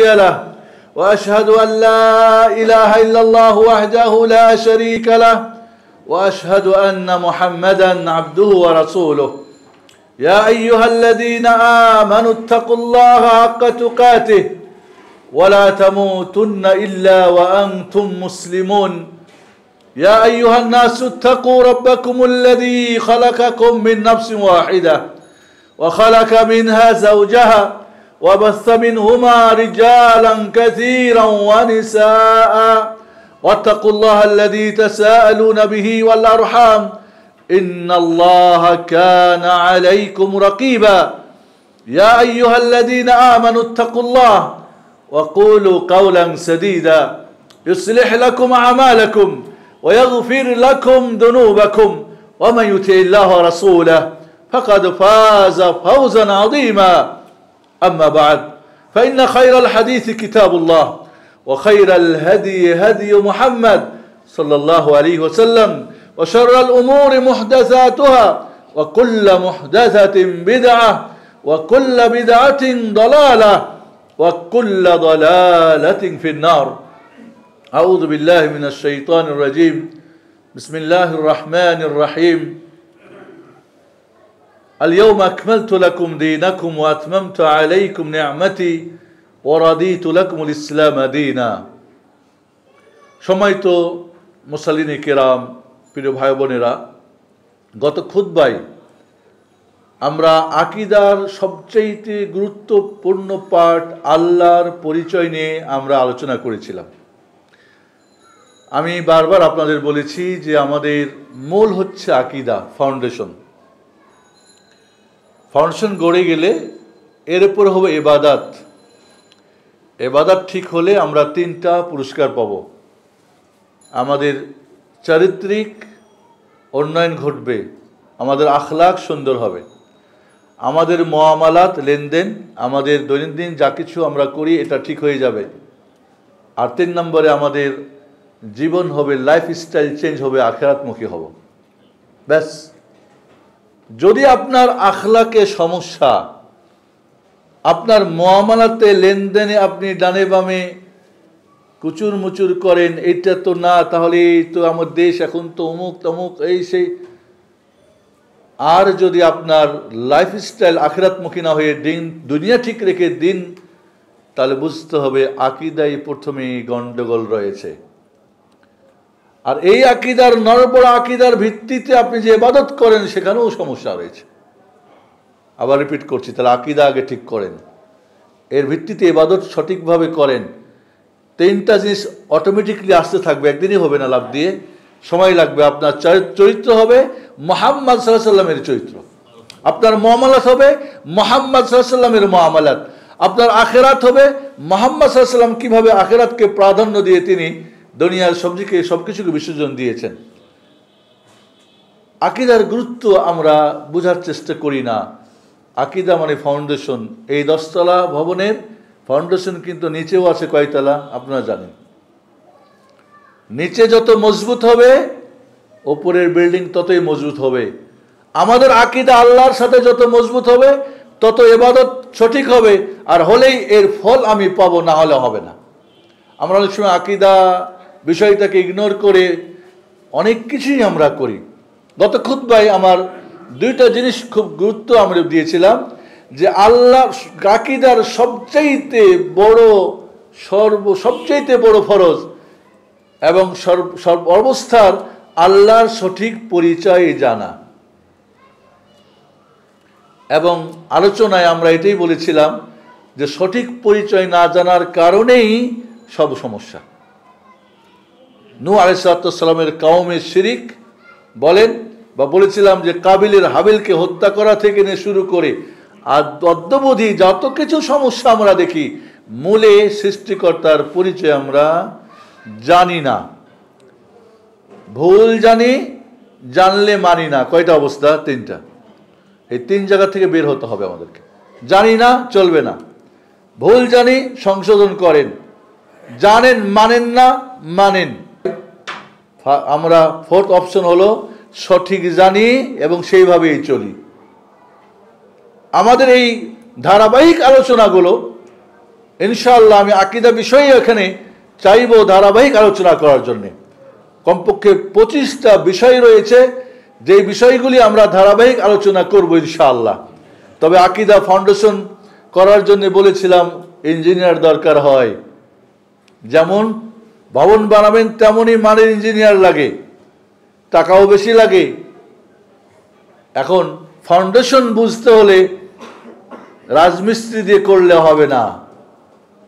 له وأشهد أن لا إله إلا الله وحده لا شريك له وأشهد أن محمدا عبده ورسوله يا أيها الذين آمنوا اتقوا الله حق تقاته ولا تموتن إلا وأنتم مسلمون يا أيها الناس اتقوا ربكم الذي خلقكم من نفس واحدة وخلق منها زوجها وبث منهما رجالا كثيرا ونساء واتقوا الله الذي تساءلون به والأرحام إن الله كان عليكم رقيبا يا أيها الذين آمنوا اتقوا الله وقولوا قولا سديدا يصلح لكم أعمالكم ويغفر لكم ذنوبكم ومن يطع الله ورسوله فقد فاز فوزا عظيما أما بعد فإن خير الحديث كتاب الله وخير الهدي هدي محمد صلى الله عليه وسلم وشر الأمور محدثاتها وكل محدثة بدعة وكل بدعة ضلالة وكل ضلالة في النار أعوذ بالله من الشيطان الرجيم بسم الله الرحمن الرحيم اليوم أكملت لكم دينكم وأتممت عليكم نعمتي ورضيت لكم الإسلام دينا সম্মানিত মুসল্লিন কিরাম, প্রিয় ভাই বোনেরা, গত খুতবায় আমরা আকীদার সবচেয়ে গুরুত্বপূর্ণ পার্ট আল্লাহর পরিচয় নিয়ে আমরা আলোচনা করেছিলাম। আমি বারবার আপনাদের বলেছি যে আমাদের মূল হচ্ছে আকীদা, ফাউন্ডেশন গড়ে গেলে এর উপর হবে ইবাদত। ইবাদত ঠিক হলে আমরা তিনটা পুরস্কার পাব। আমাদের চারিত্রিক উন্নয়ন ঘটবে, আমাদের আখলাক সুন্দর হবে, আমাদের মুআমালাত লেনদেন, আমাদের দৈনন্দিন যা কিছু আমরা করি এটা ঠিক হয়ে যাবে। আর 3 নম্বরে আমাদের জীবন হবে, লাইফস্টাইল চেঞ্জ হবে, আখিরাতমুখী হব। ব্যাস। যদি আপনার আখলাকে সমস্যা, আপনার মুআমালাতে লেনদেনে আপনি ডানে বামে কুচুর মুচুর করেন, এটা তো না, তাহলে তো আমার দেশ এখন তো অমুক তমুক এই সেই, আর যদি আপনার লাইফস্টাইল আখিরাতমুখী না হয়ে দিন দুনিয়া ঠিক রেখে দিন, তাহলে বুঝতে হবে আকীদায় প্রথমেই গন্ডগোল রয়েছে। আর এই আকীদার নড়বড় আকীদার ভিত্তিতে আপনি যে ইবাদত করেন সেখানেও সমস্যা রয়েছে। আবার রিপিট করছি, তাহলে আকীদা আগে ঠিক করেন, এর ভিত্তিতে ইবাদত সঠিকভাবে করেন। 3টা জিনিস অটোমেটিকলি আসতে থাকবে, একদিনই হবে না, লাভ দিয়ে সময় লাগবে। আপনার চরিত্র হবে মুহাম্মদ সাল্লাল্লাহু আলাইহি ওয়াসাল্লামের চরিত্র, আপনার মুআমালাত হবে মুহাম্মদ সাল্লাল্লাহু আলাইহি ওয়াসাল্লামের মুআমালাত, আপনার আখিরাত হবে মুহাম্মদ সাল্লাল্লাহু আলাইহি ওয়াসাল্লাম কিভাবে আখিরাতকে প্রাধান্য দিয়ে তিনি দুনিয়ার সবকিছুকে বিসর্জন দিয়েছেন। আকীদার গুরুত্ব আমরা বোঝার চেষ্টা করি না। আকীদা মানে ফাউন্ডেশন। এই 10 তলা ভবনের ফাউন্ডেশন কিন্তু নিচেও আছে কয়তলা আপনারা জানেন। নিচে যত মজবুত হবে ওপরের বিল্ডিং ততই মজবুত হবে। আমাদের আকীদা আল্লাহর সাথে যত মজবুত হবে তত ইবাদত সঠিক হবে, আর হলেই এর ফল আমি পাবো, না হলে হবে না। আমরা অনেক সময় আকীদা বিষয়টাকে ইগনোর করে অনেক কিছুই আমরা করি। গত খুতবায় আমার 2টা জিনিস খুব গুরুত্ব আমরা দিয়েছিলাম, যে আল্লাহ আকীদার সবচেয়ে বড় ফরজ এবং সর্বাবস্থার আল্লাহর সঠিক পরিচয় জানা। এবং আলোচনায় আমরা এটাই বলেছিলাম যে সঠিক পরিচয় না জানার কারণেই সব সমস্যা। নূহ আলাইহিস সালামের কওমে শিরিক বলেছিলাম যে কাবিলের হাবিলকে হত্যা করা থেকে নিয়ে শুরু করে আর অদ্যবধি যত কিছু সমস্যা আমরা দেখি, মূলে সৃষ্টিকর্তার পরিচয় আমরা জানি না। ভুল জানি, জানলে মানি না। কয়টা অবস্থা? 3টা। এই 3 জায়গা থেকে বের হতে হবে আমাদেরকে। জানি না চলবে না, ভুল জানি সংশোধন করেন, জানেন মানেন না মানেন। আমরা 4th অপশন হলো সঠিক জানি এবং সেইভাবেই চলি। আমাদের এই ধারাবাহিক আলোচনাগুলো ইনশাআল্লাহ আমি আকীদা বিষয়ে এখানে চাইব ধারাবাহিক আলোচনা করার জন্য। কমপক্ষে 25টা বিষয় রয়েছে, যে বিষয়গুলি আমরা ধারাবাহিক আলোচনা করব ইনশাআল্লাহ। তবে আকীদা ফাউন্ডেশন করার জন্য বলেছিলাম ইঞ্জিনিয়ার দরকার হয়। যেমন ভবন বানাবেন তেমনই মানের ইঞ্জিনিয়ার লাগে, টাকাও বেশি লাগে। এখন ফাউন্ডেশন বুঝতে হলে রাজমিস্ত্রি দিয়ে করলে হবে না,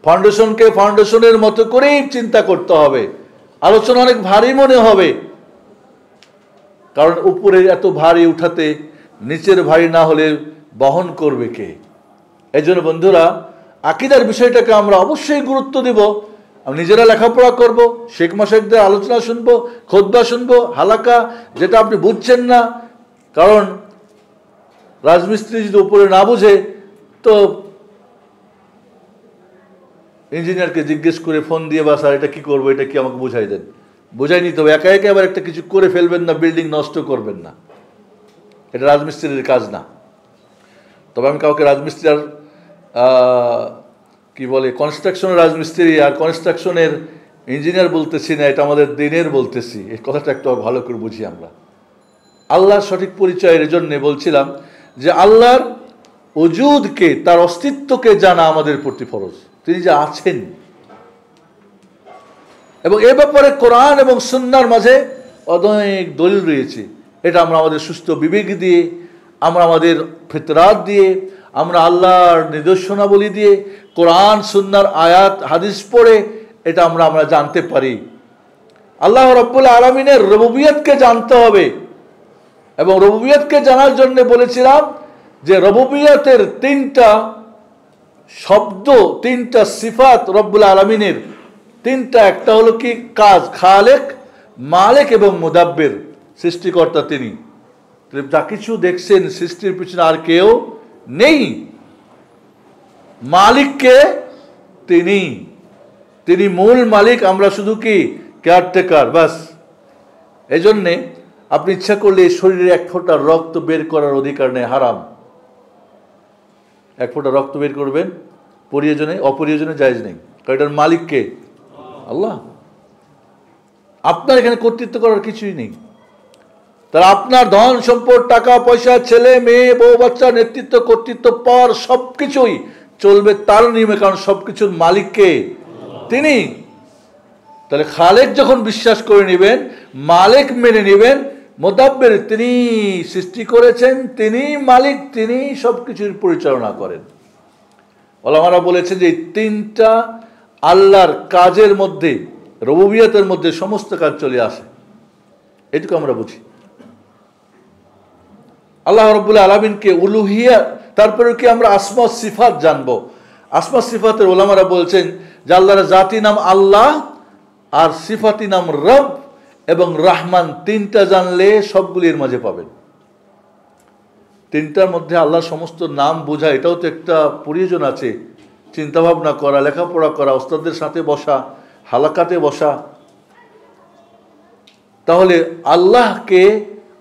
ফাউন্ডেশনকে ফাউন্ডেশনের মতো করেই চিন্তা করতে হবে। আলোচনা অনেক ভারী মনে হবে, কারণ উপরে এত ভারী উঠাতে নিচের ভারী না হলে বহন করবে কে? এই জন্য বন্ধুরা, আকীদার বিষয়টাকে আমরা অবশ্যই গুরুত্ব দিব। আমি নিজেরা লেখাপড়া করব, শেখ মাশায়েখদের আলোচনা শুনবো, খুতবা শুনবো, হালাকা, যেটা আপনি বুঝছেন না। কারণ রাজমিস্ত্রি যদি উপরে না বুঝে তো ইঞ্জিনিয়ারকে জিজ্ঞেস করে ফোন দিয়ে, বা স্যার এটা কি করবো, এটা কি আমাকে বুঝাই দেন। বুঝাই নিতে হবে, একা একা আবার একটা কিছু করে ফেলবেন না, বিল্ডিং নষ্ট করবেন না, এটা রাজমিস্ত্রির কাজ না। তবে আমি কাউকে রাজমিস্ত্রি আর কি বলে কনস্ট্রাকশনের রাজমিস্ত্রি আর কনস্ট্রাকশনের ইঞ্জিনিয়ার বলতেছি না, এটা আমাদের দিনের বলতেছি। এই কথাটা একটু ভালো করে বুঝি আমরা। আল্লাহর সঠিক পরিচয়ের জন্য বলছিলাম যে আল্লাহর ওজুদকে, তার অস্তিত্বকে জানা আমাদের প্রতি ফরজ। তিনি যে আছেন, এবং এ ব্যাপারে কোরআন এবং সুন্নাহর মাঝে অনেক দলিল রয়েছে। এটা আমরা আমাদের সুস্থ বিবেক দিয়ে, আমরা আমাদের ফিতরাত দিয়ে, আমরা আল্লাহর নিদর্শনাবলী দিয়ে, কোরআন সুন্নাহর আয়াত হাদিস পড়ে এটা আমরা জানতে পারি। আল্লাহ রাব্বুল আলামিনের রুবুবিয়তকে জানতে হবে। এবং রুবুবিয়তকে জানার জন্য বলেছিলাম যে রুবুবিয়তের 3টা শব্দ, 3টা সিফাত রব্বুল আলামিনের 3টা। একটা হলো কি কাজ, খালেক, মালিক এবং মুদাব্বির। সৃষ্টিকর্তা তিনি, যা কিছু দেখছেন সৃষ্টির পিছনে আর কেউ নেই। মালিককে তিনি মূল মালিক, আমরা শুধু কি কেয়ারটেকার, বাস। এই জন্যে আপনি ইচ্ছা করলে শরীরে 1 ফোঁটা রক্ত বের করার অধিকার নেই, হারাম। 1 ফোঁটা রক্ত বের করবেন প্রয়োজনে, অপ্রয়োজনে জায়েজ নেই। কারণ এটার মালিক কে? আল্লাহ। আপনার এখানে কর্তৃত্ব করার কিছুই নেই। তাহলে আপনার ধন সম্পদ, টাকা পয়সা, ছেলে মেয়ে, বউ বাচ্চা, নেতৃত্ব, কর্তৃত্ব, পর সবকিছুই চলবে তার নিয়মে, কারণ সবকিছুর মালিক কে? তিনি। তাহলে খালেক যখন বিশ্বাস করে নেবেন, মালিক মেনে নেবেন, মুদাব্বির তিনি সৃষ্টি করেছেন, তিনি মালিক, তিনি সবকিছুর পরিচালনা করেন। ওলামারা বলেছেন যে এই 3টা আল্লাহর কাজের মধ্যে, রুবুবিয়তের মধ্যে সমস্ত কাজ চলে আসে। এটুকু আমরা বুঝি। আল্লাহ রাব্বুল আলামিনকে উলুহিয়াত, তারপরে কি আমরা আসমা সিফাত জানবো। আসমা সিফাতের ওলামারা বলছেন যে আল্লাহর জাতি নাম আল্লাহ আর সিফাতি নাম রব এবং রাহমান, 3টা জানলে সবগুলির মাঝে পাবেন। 3টার মধ্যে আল্লাহর সমস্ত নাম বোঝা, এটাও তো একটা প্রয়োজন আছে। চিন্তা ভাবনা করা, লেখাপড়া করা, ওস্তাদের সাথে বসা, হালাকাতে বসা। তাহলে আল্লাহকে,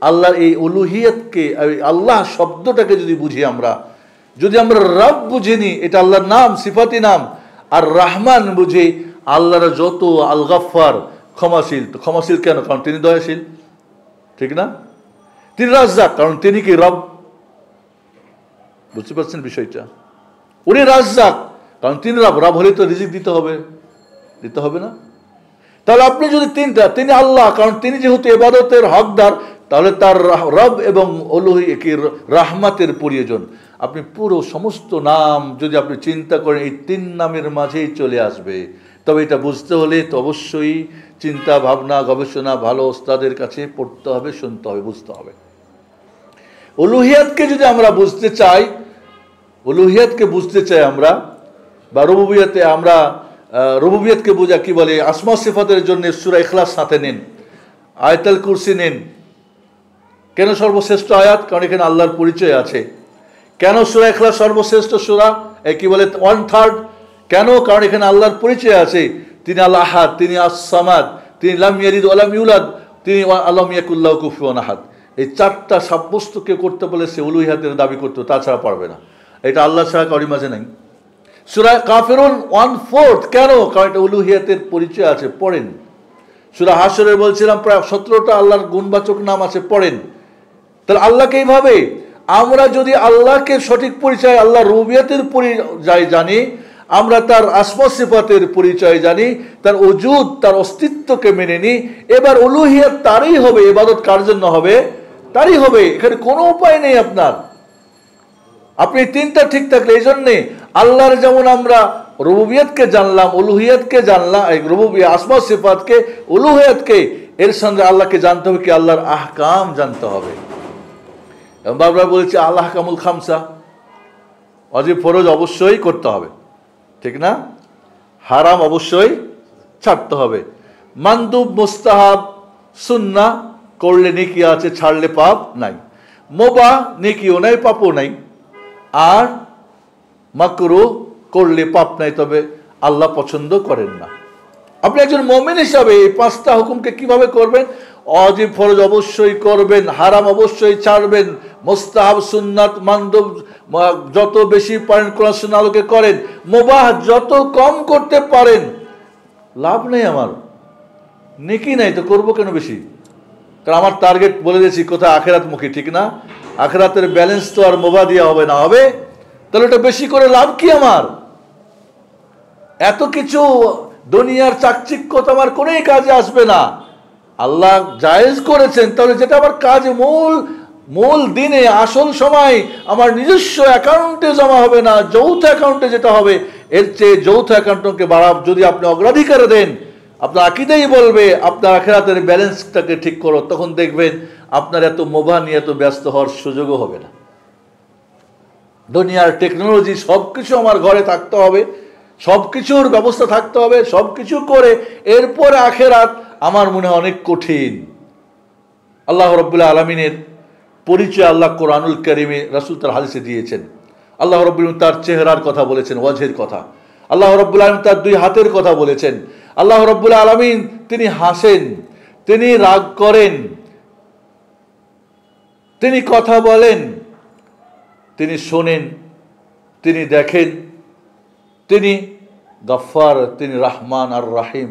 আল্লাহর এই উলুহিয়তকে, আল্লাহ শব্দটাকে যদি বুঝি আমরা, যদি আমরা রব বুঝিনি, এটা আল্লাহর নাম, সিফাতি নাম, আর রাহমান বুঝি, আল্লাহর যত আল গাফফার, ক্ষমাশীল। তো ক্ষমাশীল কেন? কারণ তিনি দয়াশীল, ঠিক না? তিনি রাজ্জাক, কারণ তিনি কি রব। বুঝতে পারছেন বিষয়টা? উনি রাজ্জাক, কারণ তিনি রব। রব হলে তো রিজিক দিতে হবে না? তাহলে আপনি যদি 3টা, তিনি আল্লাহ, কারণ তিনি যেহেতু ইবাদতের হকদার, তাহলে তার রব এবং রাহমাতের প্রয়োজন। আপনি পুরো সমস্ত নাম যদি আপনি চিন্তা করেন, এই 3 নামের মাঝেই চলে আসবে। তবে এটা বুঝতে হলে তো অবশ্যই চিন্তা ভাবনা, গবেষণা, ভালো ওস্তাদের কাছে পড়তে হবে, শুনতে হবে, বুঝতে হবে। উলুহিয়াতকে যদি আমরা বুঝতে চাই, আমরা, বা রুবুবিয়তে আমরা রুবুবিয়তকে বোঝা কি বলে, আসমা সিফাতের জন্য সূরা ইখলাস সাথে নিন, আয়াতুল কুরসি নিন। কেন সর্বশ্রেষ্ঠ আয়াত? কারণ এখানে আল্লাহর পরিচয় আছে। কেন সূরা ইখলাস সর্বশ্রেষ্ঠ সূরা? কি বলে 1/3? কেন? কারণ এখানে আল্লাহর পরিচয় আছে। তিনি আল্লাহ আহাদ, তিনি আস-সামাদ, তিনি লাম ইয়ালিদ ওয়া লাম ইউলাদ, তিনি আল্লাম ইয়াকুল লাহু কুফুয়ান আহাদ। এই 4টা সাব্যস্ত কেউ করতে বলে সে উলুহিয়াতের দাবি করতে, তাছাড়া পারবে না। এটা আল্লাহ ছাড়া কারোর মাঝে নাই। সূরা কাফিরুন 1/4 কেন? কারণ এটা উলুহিয়াতের পরিচয় আছে, পড়েন। সূরা হাশরে বলছিলাম প্রায় 17টা আল্লাহর গুণবাচক নাম আছে, পড়েন। তাহলে আল্লাহকে এইভাবে আমরা যদি আল্লাহকে সঠিক পরিচয়, আল্লাহ রুবিয়াতের পরিচয় জানি, আমরা তার আসমা সিফাতের পরিচয় জানি, তার ওজুদ, তার অস্তিত্বকে মেনে নিই, এবার উলুহিয়াত তারই হবে, ইবাদত কার জন্য হবে? তারই হবে। এখানে কোনো উপায় নেই আপনার। আপনি তিনটা ঠিক থাকলে, এই জন্যে আল্লাহর যেমন আমরা রুবুবিয়তকে জানলাম, উলুহিয়াতকে জানলাম, রুবুবিয়ত আসমা সিফাতকে, উলুহিয়াতকে, এর সঙ্গে আল্লাহকে জানতে হবে কি? আল্লাহর আহকাম জানতে হবে। বারবার বলেছি আল আহকামুল খামসা, ওয়াজিব ফরজ অবশ্যই করতে হবে, ঠিক না? হারাম অবশ্যই ছাড়তে হবে। মানদুব, মুস্তাহাব, সুন্নাহ করলে নেকি আছে, ছাড়লে পাপ নাই। মুবাহ নেকিও নাই, পাপও নাই। আর মাকরুহ করলে পাপ নাই, তবে আল্লাহ পছন্দ করেন না। আপনি একজন মুমিন হিসাবে এই 5টা হুকুমকে কিভাবে করবেন? ওয়াজিব ফরজ অবশ্যই করবেন, হারাম অবশ্যই ছাড়বেন, মুস্তাহাব, সুন্নাত, মানদুব যত বেশি পারেন কোরআন সুন্নাহ আলোকে করেন, মুবাহ যত কম করতে পারেন। লাভ নেই আমার, নেকি নাই তো করবো কেন বেশি? কারণ আমার টার্গেট বলে দিয়েছি কোথায়, আখেরাতমুখী, ঠিক না? আখেরাতের ব্যালেন্স তো আর মুবাহ দিয়া হবে না, হবে? তাহলে এটা বেশি করে লাভ কি আমার? এত কিছু দুনিয়ার চাকচিক্যতা আমার কোনোই কাজে আসবে না। আল্লাহ জায়েজ করেছেন, তাহলে যেটা আমার কাজ, মূল দিনে আসল সময় আমার নিজস্ব অ্যাকাউন্টে জমা হবে না, যৌথ অ্যাকাউন্টে যেটা হবে, এর চেয়ে যৌথ অ্যাকাউন্টকে যদি আপনি অগ্রাধিকার দেন, আপনার আকীদাই বলবে আপনার আখিরাতের ব্যালেন্সটাকে ঠিক করো, তখন দেখবেন আপনার এত মুবাহ নিয়ে এত ব্যস্ত হওয়ার সুযোগও হবে না। দুনিয়ার টেকনোলজি সব কিছু আমার ঘরে থাকতে হবে, সব কিছুর ব্যবস্থা থাকতে হবে, সব কিছু করে এরপরে আখিরাত আমার মনে হয় অনেক কঠিন। আল্লাহ রাব্বুল আলামিনের পরিচয় আল্লাহ কোরআনুল কারীমে, রাসূল তার হাদিসে দিয়েছেন। আল্লাহ রাব্বুল আলামিন তার চেহারার কথা বলেছেন, ওয়াজহের কথা। আল্লাহ রাব্বুল আলামিন তার 2 হাতের কথা বলেছেন। আল্লাহ রাব্বুল আলামিন তিনি হাসেন, তিনি রাগ করেন, তিনি কথা বলেন, তিনি শোনেন, তিনি দেখেন, তিনি গফফার, তিনি রহমান আর রাহিম।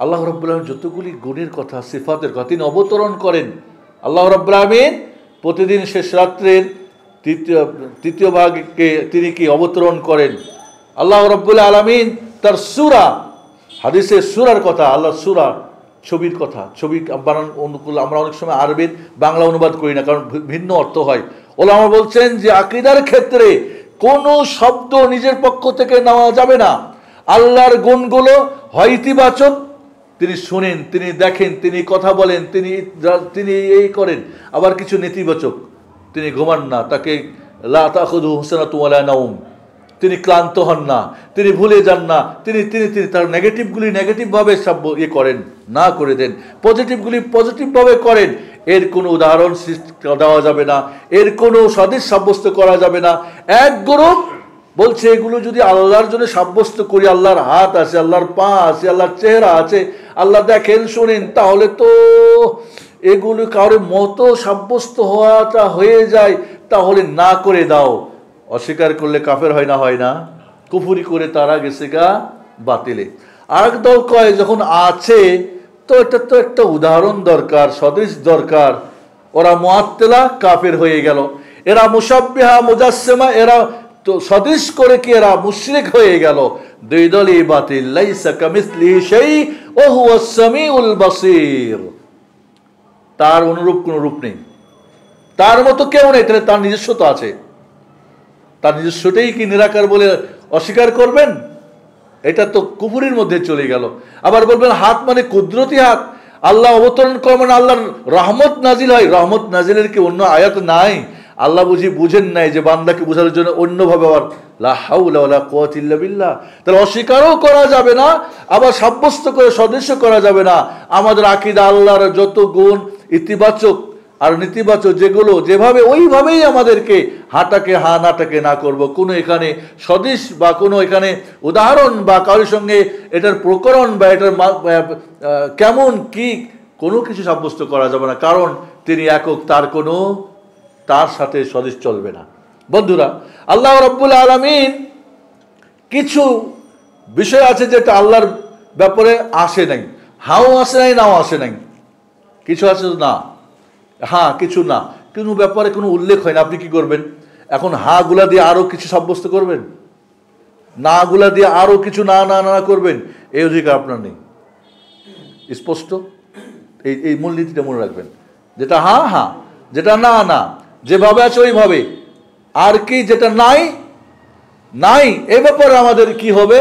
আল্লাহ রাব্বুল আলামিন যতগুলি গুণের কথা, সিফাতের কথা তিনি অবতরণ করেন। আল্লাহ রাব্বুল আলামিন প্রতিদিন শেষ রাত্রের তৃতীয় ভাগকে তিনি কি অবতরণ করেন। আল্লাহ রাব্বুল আলামিন তার সূরা, হাদিসে সূরার কথা, আল্লাহ সূরা ছবির কথা, ছবি বানান অনুকূল আমরা অনেক সময় আরবির বাংলা অনুবাদ করি না, কারণ ভিন্ন অর্থ হয়। ওলামা বলছেন যে আকীদার ক্ষেত্রে কোনো শব্দ নিজের পক্ষ থেকে নেওয়া যাবে না। আল্লাহর গুণগুলো হয় ইতিবাচক, তিনি শুনেন, তিনি দেখেন, তিনি কথা বলেন, তিনি এই করেন, আবার কিছু নেতিবাচক, তিনি ঘুমান না, তাকে লা তাখুযুহু সিনাতুন ওয়ালা নাওম, তিনি ক্লান্ত হন না, তিনি ভুলে যান না, তিনি তার নেগেটিভগুলি নেগেটিভভাবে করেন, না করে দেন, পজিটিভগুলি পজিটিভভাবে করেন। এর কোনো উদাহরণ দেওয়া যাবে না, এর কোনো সদৃশ সাব্যস্ত করা যাবে না। এক গ্রুপ বলছে এগুলো যদি আল্লাহর জন্য সাব্যস্ত করি, আল্লাহর হাত আছে, আল্লাহর পা আছে, আল্লাহর চেহারা আছে, আল্লাহ দেখেন শোনেন, তাহলে তো এগুলো কারোর মতো সাব্যস্ত হওয়াটা হয়ে যায়, তাহলে না করে দাও। অস্বীকার করলে কাফের হয় না? হয় না? কুফরি করে তারা গেছে গা বাতিলে। আরেক দল কয় যখন আছে তো এটা তো একটা উদাহরণ দরকার, সদৃশ দরকার। ওরা মুআত্তিলা, কাফের হয়ে গেল। এরা মুশাব্বিহা, মুজাসসিমা, এরা তো সদৃশ করে কি এরা মুশরিক হয়ে গেল। 2 দলই বাতিল। লাইসা কামিসলিহি শাই ওয়া হুয়াস সামিউল বাসীর। তার অনুরূপ কোনো রূপ নেই, তার মতো কেউ নেই। তাহলে তার নিজস্বতা আছে, তার নিজস্বটাই কি নিরাকার বলে অস্বীকার করবেন? এটা তো কুফরির মধ্যে চলে গেল। আবার বলবেন হাত মানে কুদরতি হাত, আল্লাহ অবতরণ করে মানে আল্লাহর রহমত নাজিল হয়। রহমত নাজিলের কি অন্য আয়াত নাই? আল্লাহ বুঝেন নাই যে বান্দাকে বোঝানোর জন্য অন্যভাবে আবার লা হাওলা ওয়ালা কুওয়াতা ইল্লা বিল্লাহ। তাহলে অস্বীকারও করা যাবে না, আবার সাব্যস্ত করে সদৃশ্য করা যাবে না। আমাদের আকীদা আল্লাহর যত গুণ ইতিবাচক আর নেতিবাচক যেগুলো যেভাবে, ওইভাবেই আমাদেরকে হাঁটাকে হা, নাটাকে না করব। কোনো এখানে সদৃশ বা কোনো এখানে উদাহরণ বা কারোর সঙ্গে এটার প্রকরণ বা এটার কেমন কি কোনো কিছু সাব্যস্ত করা যাবে না, কারণ তিনি একক, তার সাথে সদৃশ চলবে না। বন্ধুরা, আল্লাহ রাব্বুল আলামিন কিছু বিষয় আছে যেটা আল্লাহর ব্যাপারে আসে নাই, হাও আসে নাই, নাও আসে নাই। কিছু আছে না, হ্যাঁ কিছু না, কোনো ব্যাপারে কোনো উল্লেখ হয় না। আপনি কি করবেন এখন? হা গুলা দিয়ে আরো কিছু সাব্যস্ত করবেন, না গুলা দিয়ে আরো কিছু না না না করবেন, এই অধিকার আপনার নেই। স্পষ্ট এই মূলনীতিটা মনে রাখবেন, যেটা হ্যাঁ হ্যাঁ, যেটা না না, যেভাবে আছে ওইভাবে। আর কি যেটা নাই নাই, এ ব্যাপারে আমাদের কি হবে?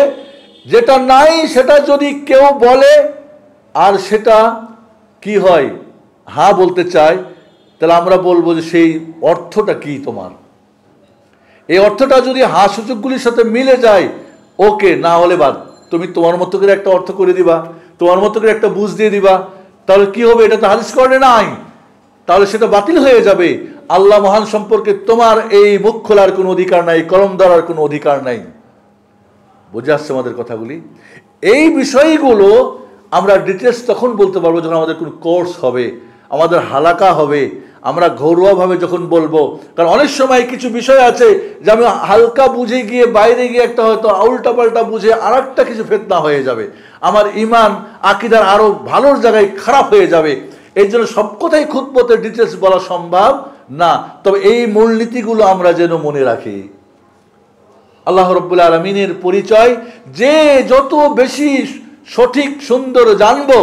যেটা নাই সেটা যদি কেউ বলে আর সেটা কি হয়, হ্যাঁ বলতে চায়, তাহলে আমরা বলবো যে সেই অর্থটা কি তোমার। এই অর্থটা যদি হা সূচকগুলির সাথে মিলে যায়, ওকে, না হলে বাদ। তুমি তোমার মতো করে একটা অর্থ করে দিবা, তোমার মতো করে একটা বুঝ দিয়ে দিবা, তাহলে কি হবে? এটা তো হাদিস কোরআনে নাই, তাহলে সেটা বাতিল হয়ে যাবে। আল্লাহ মহান সম্পর্কে তোমার এই মুখ খোলার কোনো অধিকার নাই, কলম ধরার কোনো অধিকার নাই। বুঝে আসছে আমাদের কথাগুলি? এই বিষয়গুলো আমরা ডিটেলস তখন বলতে পারবো যখন আমাদের কোনো কোর্স হবে, আমাদের হালাকা হবে, আমরা ঘরোয়াভাবে যখন বলবো। কারণ অনেক সময় কিছু বিষয় আছে যে আমি হালকা বুঝে গিয়ে বাইরে গিয়ে একটা হয়তো উল্টা পাল্টা বুঝে আর একটা কিছু ফিতনা হয়ে যাবে, আমার ইমান আকীদার আরো ভালোর জায়গায় খারাপ হয়ে যাবে। এই জন্য সব কথাই খুতবতে ডিটেলস বলা সম্ভব না, তবে এই মূলনীতিগুলো আমরা যেন মনে রাখি। আল্লাহ রাব্বুল আলামিনের পরিচয় যে যত বেশি সঠিক সুন্দর জানবো,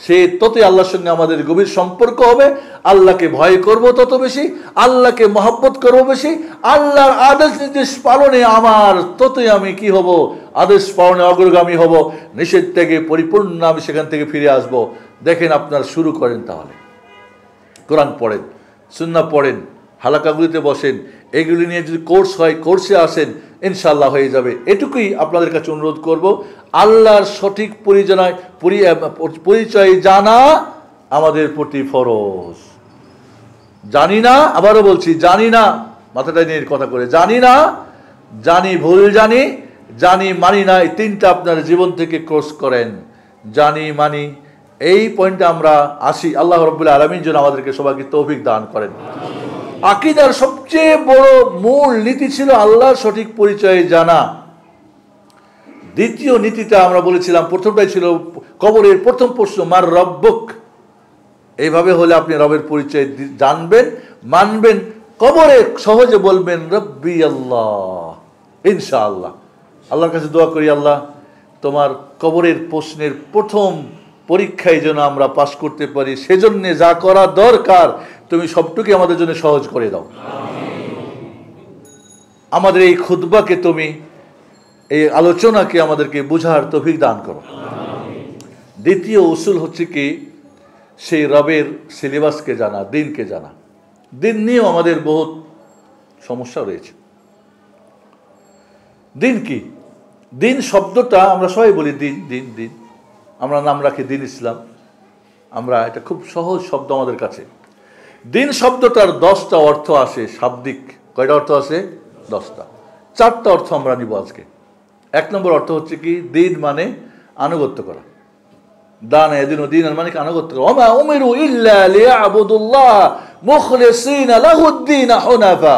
সে ততই আল্লাহর সঙ্গে আমাদের গভীর সম্পর্ক হবে, আল্লাহকে ভয় করব তত বেশি, আল্লাহকে মহব্বত করবো বেশি, আল্লাহর আদেশ নির্দেশ পালনে আমার ততই আমি কি হব? আদেশ পালনে অগ্রগামী হব, নিষেধ থেকে পরিপূর্ণ আমি সেখান থেকে ফিরে আসব। দেখেন, আপনারা শুরু করেন, তাহলে কোরআন পড়েন, সুন্নাহ পড়েন, হালাকাগুলিতে বসেন, এগুলি নিয়ে যদি কোর্স হয় কোর্সে আসেন, ইনশাআল্লাহ হয়ে যাবে। এটুকুই আপনাদের কাছে অনুরোধ করব। আল্লাহর সঠিক পরিচয় জানা আমাদের প্রতি ফরজ। জানি না, আবারও বলছি, জানি না, মাথাটা নিয়ে কথা করে, জানি না, জানি ভুল জানি, জানি মানি না, এই তিনটা আপনার জীবন থেকে ক্রস করেন। জানি মানি, এই পয়েন্টে আমরা আসি। আল্লাহ রাব্বুল আলামিন যেন আমাদেরকে সবাইকে তৌফিক দান করেন। আকীদার সবচেয়ে বড় মূল নীতি ছিল আল্লাহর সঠিক পরিচয় জানা। দ্বিতীয় নীতিটা আমরা বলেছিলাম, প্রথমটাই ছিল কবরের প্রথম প্রশ্ন, মার রব্বুক। এইভাবে হলে আপনি রবের পরিচয় জানবেন, মানবেন, কবরে সহজে বলবেন রব্বি আল্লাহ, ইনশাআল্লাহ। আল্লাহর কাছে দোয়া করি, আল্লাহ তোমার কবরের প্রশ্নের প্রথম পরীক্ষায় যেন আমরা পাশ করতে পারি, সেজন্য যা করা দরকার তুমি সবটুকু আমাদের জন্য সহজ করে দাও। আমাদের এই খুতবাকে তুমি, এই আলোচনাকে আমাদেরকে বুঝার তৌফিক দান করো। দ্বিতীয় উসুল হচ্ছে কি, সেই রবের সিলেবাসকে জানা, দিনকে জানা। দিন নিয়েও আমাদের বহুত সমস্যা রয়েছে। দিন কি? দিন শব্দটা আমরা সবাই বলি দিন দিন দিন, আমরা নাম রাখি দিন ইসলাম, আমরা এটা খুব সহজ শব্দ আমাদের কাছে। দিন শব্দটার 10টা অর্থ আসে শাব্দিক। কয়টা অর্থ আসে? 10টা। 4টা অর্থ আমরা নিব আজকে। 1 নম্বর অর্থ হচ্ছে কি, দিন মানে আনুগত্য করা। দান এদিন দিন মানে আনুগত্য করা। ওমা উমিরু ইল্লা লিয়াবুদুল্লাহ মুখলিসিনা লাহুদ্দিন হুনাফা,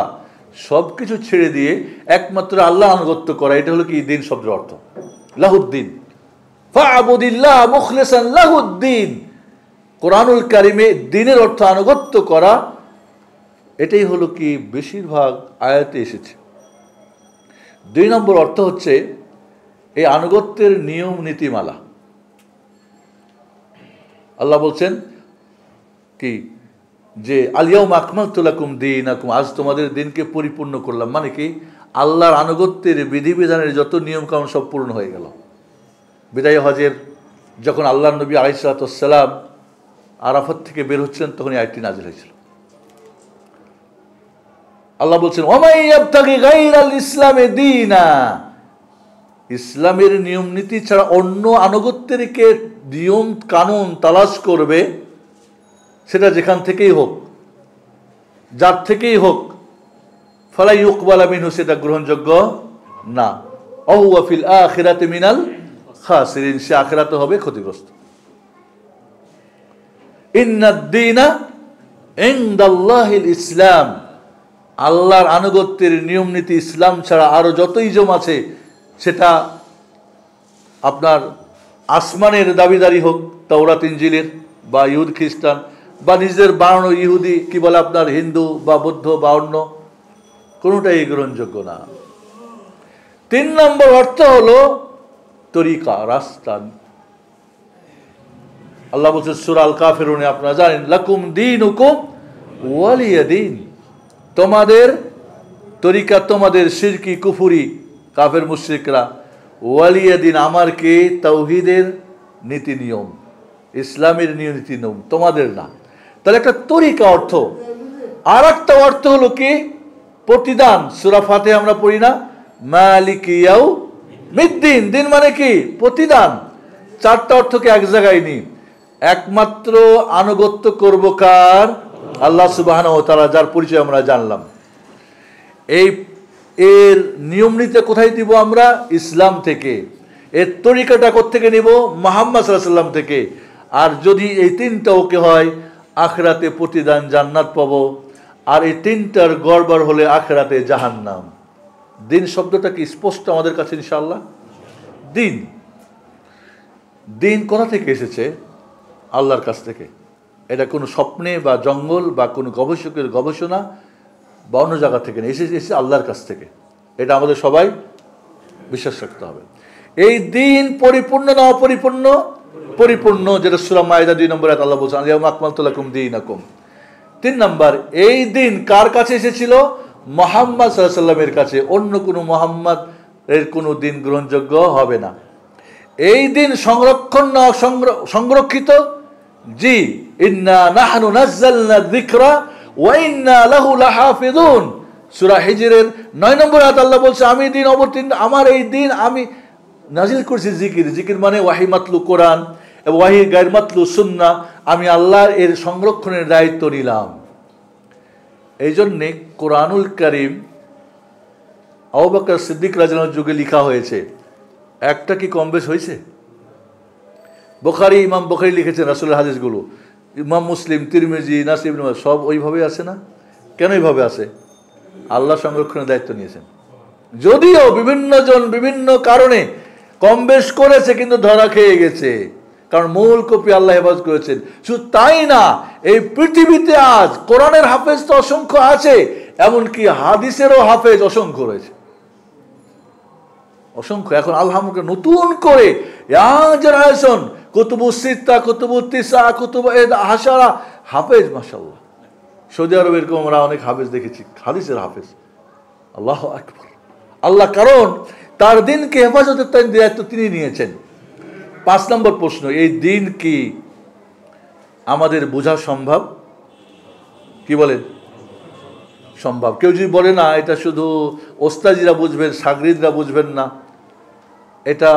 সবকিছু ছেড়ে দিয়ে একমাত্র আল্লাহ আনুগত্য করা, এটা হলো কি দিন শব্দের অর্থ। লাহুদ্দিন, ফাআবুদিল্লাহ মুখলিসান লাহুদ্দিন। কোরআনুল কারিমে দিনের অর্থ আনুগত্য করা, এটাই হলো কি বেশিরভাগ আয়াতে এসেছে। 2 নম্বর অর্থ হচ্ছে এই আনুগত্যের নিয়ম নীতিমালা। আল্লাহ বলছেন কি, যে আলিয়াউমা আকমালতু লাকুম দীনাকুম, আজ তোমাদের দিনকে পরিপূর্ণ করলাম। মানে কি, আল্লাহর আনুগত্যের বিধিবিধানের যত নিয়ম কানুন সব পূর্ণ হয়ে গেল। বিদায় হজের যখন আল্লাহর নবী আলাইহিস সালাতু ওয়াস সালাম আরাফাত থেকে বের হচ্ছেন, তখন এই আয়াতটি নাযিল হয়েছিল। আল্লাহ বলছেন, ওয়ামাই ইয়াবতাগি গায়রাল ইসলামে দীনা, ইসলামের নিয়ম নীতি ছাড়া অন্য আনুগত্যের কে নিয়ম কানুন তালাশ করবে, সেটা যেখান থেকেই হোক, যার থেকেই হোক, ফালা ইউকবালা মিনহু, সেটা গ্রহণযোগ্য না। ওয়া ফিল আখিরাতি মিনাল খাসিরিন, সে আখিরাতে হবে ক্ষতিগ্রস্ত। ইন্নাদ দীনা ইনদাল্লাহিল ইসলাম, আল্লাহর আনুগত্যের নিয়ম নীতি ইসলাম ছাড়া আরো যত ইজম আছে সেটা আপনার আসমানের দাবিদারি হোক, তাওরাত ইনজিলের, বা ইহুদ খ্রিস্টান, বা নিজের বানানো ইহুদি, কি বলে আপনার হিন্দু বা বৌদ্ধ বা অন্য, কোনোটাই গ্রহণযোগ্য না। 3 নম্বর অর্থ হলো তরিকা, রাস্তা। আল্লাহ বলছেন সূরা আল কাফিরুনে, আপনারা জানেন, লাকুম দীনুকুম ওয়ালিয়া দীন, তোমাদের তরিকা, তোমাদের শিরকি কুফরি কাফের মুশরিকরা, ওয়ালিয়া দিন আমার কে, তাওহীদের নীতি নিয়ম, ইসলামের নীতি নিয়ম, তোমাদের না। তাহলে একটা তরিকা অর্থ। আর একটা অর্থ হলো কি প্রতিদান। সূরা ফাতিহা আমরা পড়ি না, মালিকি ইয়াউমিদ্দিন, দিন মানে কি প্রতিদান। 4টা অর্থকে এক জায়গায় নি। একমাত্র আনুগত্য করব কার? আল্লাহ সুবহানাহু ওয়া তাআলা, যার পরিচয় আমরা জানলাম। এর নিয়ম নীতি কোথায় দিব আমরা? ইসলাম থেকে। এর তরিকাটা কোত্থেকে নিব? মুহাম্মদ সাল্লাল্লাহু আলাইহি ওয়াসাল্লাম থেকে। আর যদি এই 3টা ওকে হয়, আখিরাতে প্রতিদান জান্নাত পাবো। আর এই 3টার গড়বড় হলে আখিরাতে জাহান্নাম। দিন শব্দটা কি স্পষ্ট আমাদের কাছে ইনশাআল্লাহ? দিন, দিন কোথা থেকে এসেছে? আল্লাহর কাছ থেকে। এটা কোনো স্বপ্নে বা জঙ্গল বা কোনো গবেষকের গবেষণা বা অন্য জায়গা থেকে না, এসেছে আল্লাহর কাছ থেকে। এটা আমাদের সবাই বিশ্বাস রাখতে হবে। এই দিন পরিপূর্ণ না অপরিপূর্ণ? পরিপূর্ণ, যেটা সূরা মাইদা 2 নম্বর আয়াত আল্লাহ বলছেন, আল-ইয়াওমা আকমালতু লাকুম দীনাকুম। 3 নম্বর, এই দিন কার কাছে এসেছিল? মুহাম্মদ সাল্লাল্লাহু আলাইহি ওয়াসাল্লামের কাছে। অন্য কোনো মুহাম্মদ এর কোনো দিন গ্রহণযোগ্য হবে না। এই দিন সংরক্ষণ না সংরক্ষিত? জি, ইন্না নাহনু নাযালনা যিকরা ওয়া ইন্না লাহু লাহাফিজুন। সূরা হিজরের 9 নম্বর আয়াত আল্লাহ বলছে, আমি দিন অবতীর্ণ, আমার এই দিন আমি নাজিল করেছি জিকির। জিকির মানে ওয়াহি মাতলু কোরআন এবং ওয়াহি গায়র মাতলু সুন্নাহ। আমি আল্লাহর এর সংরক্ষণের দায়িত্ব নিলাম। এই জন্যে কোরআনুল কারীম আবু বকর সিদ্দিক রাদিয়াল্লাহু আনহুর যুগে লেখা হয়েছে। একটা কি কম বেশ হয়েছে? বুখারী, ইমাম বুখারী লিখেছেন রাসূলের হাদিসগুলো। ইমাম মুসলিম, তিরমিজি, নাসাই, ইবনে মাজাহ সব ওইভাবে আছে না? কেন এইভাবে আছে? আল্লাহ সংরক্ষণের দায়িত্ব নিয়েছেন। যদিও বিভিন্ন জন বিভিন্ন কারণে কম বেশ করেছে, কিন্তু ধরা খেয়ে গেছে, কারণ মূল কপি আল্লাহ হেফাজত করেছেন। শুধু তাই না, এই পৃথিবীতে আজ কোরআনের হাফেজ তো অসংখ্য আছে, এমনকি হাদিসেরও হাফেজ অসংখ্য রয়েছে, অসংখ্য। এখন আলহামদুলিল্লাহ নতুন করে ইয়াং জেনারেশন, কুতুবুস সিত্তা, কুতুবুত তিসা, কুতুব হাসারা হাফেজ, মাশাআল্লাহ। সৌদি আরবে এরকম আমরা অনেক হাফেজ দেখেছি, হাদিসের হাফেজ। আল্লাহু আকবার। আল্লাহ কারণ তার দিনকে হেফাজতের দায়িত্ব তিনি নিয়েছেন। 5 নম্বর প্রশ্ন, এই দিন কি আমাদের বোঝা সম্ভব? কি বলেন? সম্ভব। কেউ যদি বলে না এটা শুধু ওস্তাজিরা বুঝবেন, সাগরিদরা বুঝবেন না, এটা